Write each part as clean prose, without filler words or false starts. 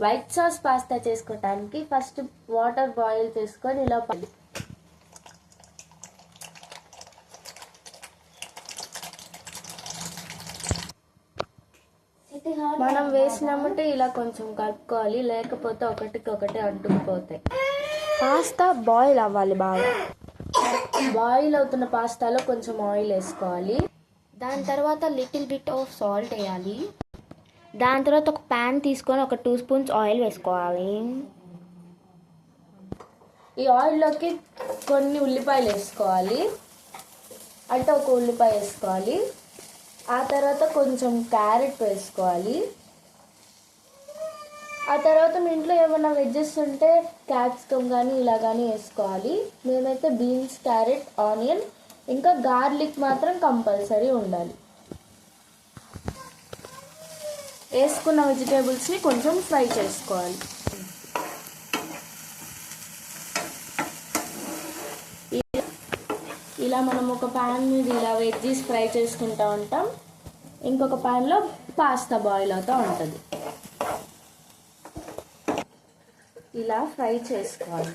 White sauce pasta చేసుకోవడానికి first water boil చేసుకొని ఇలా మనం వేసినామంటే ఇలా కొంచెం కలుపుకోవాలి, లేకపోతే ఒకటికొకటి అంటుకుపోతాయి. పాస్తా బాయిల్ అవ్వాలి బాగా. బాయిల్ అవుతున్న పాస్తాలో కొంచెం ఆయిల్ వేసుకోవాలి. దాని తర్వాత లిటిల్ బిట్ ఆఫ్ సాల్ట్ వేయాలి. దాని తర్వాత ఒక ప్యాన్ తీసుకొని ఒక 2 స్పూన్స్ ఆయిల్ వేసుకోవాలి. ఈ ఆయిల్లోకి కొన్ని ఉల్లిపాయలు వేసుకోవాలి, అంటే ఒక ఉల్లిపాయ వేసుకోవాలి. ఆ తర్వాత కొంచెం క్యారెట్ వేసుకోవాలి. ఆ తర్వాత మీ ఇంట్లో ఏమైనా వెజ్జెస్ ఉంటే క్యాప్సికమ్ కానీ ఇలా కానీ వేసుకోవాలి. మేమైతే బీన్స్, క్యారెట్, ఆనియన్ ఇంకా గార్లిక్ మాత్రం కంపల్సరీ ఉండాలి. వేసుకున్న వెజిటేబుల్స్ని కొంచెం ఫ్రై చేసుకోవాలి. ఇలా మనం ఒక ప్యాన్ మీద ఇలా వెజ్జీస్ ఫ్రై చేసుకుంటూ ఉంటాం, ఇంకొక ప్యాన్లో పాస్తా బాయిల్ అవుతూ ఉంటుంది. ఇలా ఫ్రై చేసుకోవాలి.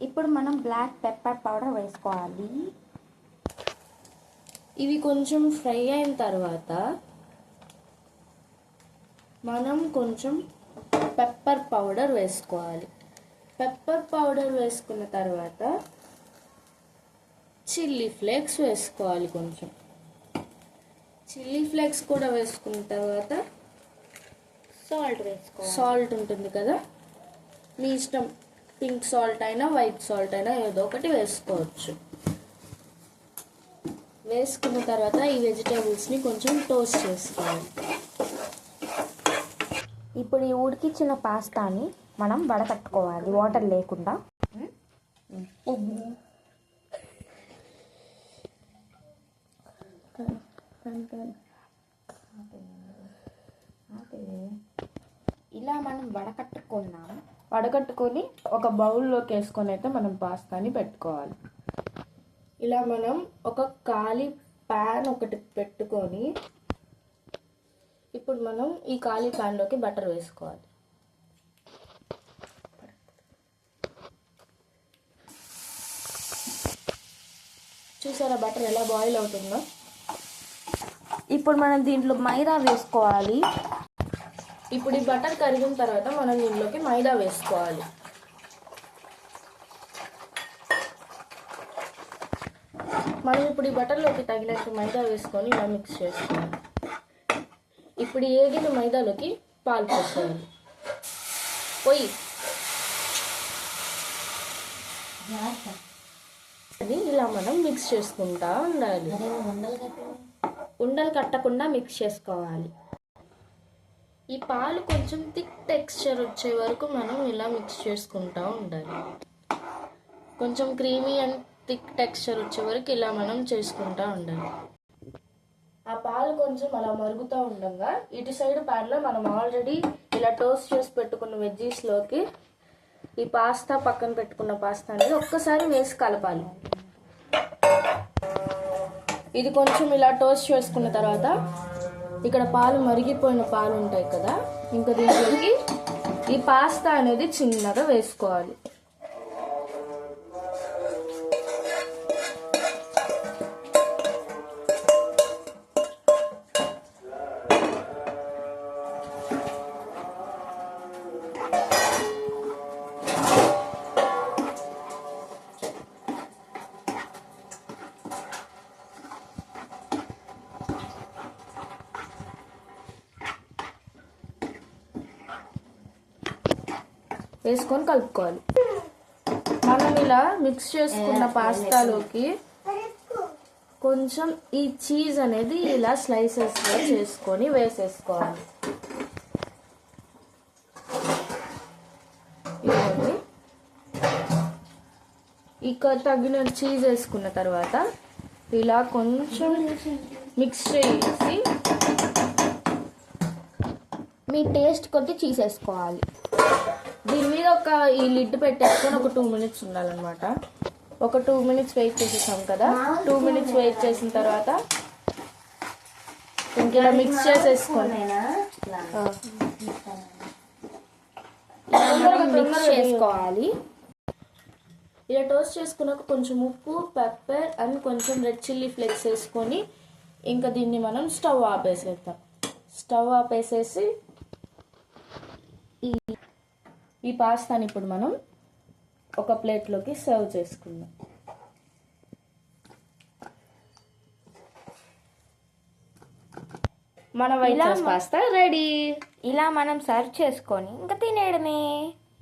ఇప్పుడు మనం బ్లాక్ పెప్పర్ పౌడర్ వేసుకోవాలి. ఇవి కొంచెం ఫ్రై అయిన తర్వాత మనం కొంచెం పెప్పర్ పౌడర్ వేసుకోవాలి. పెప్పర్ పౌడర్ వేసుకున్న తర్వాత చిల్లీ ఫ్లేక్స్ వేసుకోవాలి. కొంచెం చిల్లీ ఫ్లేక్స్ కూడా వేసుకున్న తర్వాత సాల్ట్ వేసుకోవాలి. సాల్ట్ ఉంటుంది కదా, మీ ఇష్టం, పింక్ సాల్ట్ అయినా వైట్ సాల్ట్ అయినా ఏదో ఒకటి వేసుకోవచ్చు. వేసుకున్న తర్వాత ఈ వెజిటేబుల్స్ని కొంచెం టోస్ట్ చేసుకోవాలి. ఇప్పుడు ఈ ఉడికించిన పాస్తాని మనం వడకట్టుకోవాలి వాటర్ లేకుండా. ఇలా మనం వడకట్టుకొని ఒక బౌల్లోకి వేసుకొని అయితే మనం పాస్తాని పెట్టుకోవాలి. ఇలా మనం ఒక ఖాళీ ప్యాన్ ఒకటి పెట్టుకొని ఇప్పుడు మనం ఈ ఖాళీ ప్యాన్లోకి బటర్ వేసుకోవాలి. చూసారా బటర్ ఎలా బాయిల్ అవుతుందో? ఇప్పుడు మనం దీంట్లో మైదా వేసుకోవాలి. ఇప్పుడు ఈ బటర్ కరిగిన తర్వాత మనం దీంట్లోకి మైదా వేసుకోవాలి. మనం ఇప్పుడు ఈ బటర్లోకి తగినట్టు మైదా వేసుకొని ఇలా మిక్స్ చేసుకోవాలి. ఇప్పుడు ఏగిన మైదాలోకి పాలు పోసుకోవాలి. అది ఇలా మనం మిక్స్ చేసుకుంటా ఉండాలి. ఉండలు కట్టకుండా మిక్స్ చేసుకోవాలి. ఈ పాలు కొంచెం థిక్ టెక్స్చర్ వచ్చే వరకు మనం ఇలా మిక్స్ చేసుకుంటూ ఉండాలి. కొంచెం క్రీమీ అండ్ థిక్ టెక్స్చర్ వచ్చే వరకు ఇలా మనం చేసుకుంటూ ఉండాలి. ఆ పాలు కొంచెం అలా మరుగుతూ ఉండగా ఇటు సైడ్ ప్యాన్లో మనం ఆల్రెడీ ఇలా టోస్ట్ చేసి పెట్టుకున్న వెజ్జీస్లోకి ఈ పాస్తా పక్కన పెట్టుకున్న పాస్తా అనేది ఒక్కసారి వేసి కలపాలి. ఇది కొంచెం ఇలా టోస్ట్ చేసుకున్న తర్వాత ఇక్కడ పాలు మరిగిపోయిన పాలు ఉంటాయి కదా, ఇంకా దీంట్లోకి ఈ పాస్తా అనేది చిన్నగా వేసుకోవాలి. వేసుకొని కలుపుకోవాలి. మనం ఇలా మిక్స్ చేసుకున్న పాస్తాలోకి కొంచెం ఈ చీజ్ అనేది ఇలా స్లైసెస్గా చేసుకొని వేసేసుకోవాలి. ఇవ్వండి. ఇక తగిన చీజ్ వేసుకున్న తర్వాత ఇలా కొంచెం మిక్స్ చేసి మీ టేస్ట్ కొద్ది చీజ్ వేసుకోవాలి. దీని మీద ఈ లిడ్ పెట్టేసుకొని ఒక 2 minutes ఉండాలన్నమాట. ఒక 2 minutes వెయిట్ చేసేసాం కదా, 2 minutes వెయిట్ చేసిన తర్వాత ఇంక ఇలా మిక్స్ చేసేసుకోండి. మిక్స్ చేసుకోవాలి. ఇలా టోస్ట్ చేసుకున్నాక కొంచెం ఉప్పు, పెప్పర్ అండ్ కొంచెం రెడ్ చిల్లీ ఫ్లేక్స్ వేసుకొని ఇంకా దీన్ని మనం స్టవ్ ఆపేసేద్దాం. స్టవ్ ఆపేసేసి ఈ పాస్తాని ఇప్పుడు మనం ఒక ప్లేట్లోకి సర్వ్ చేసుకుందాం. మన వైట్ సాస్ పాస్తా రెడీ. ఇలా మనం సర్వ్ చేసుకొని ఇంకా తినేయడమే.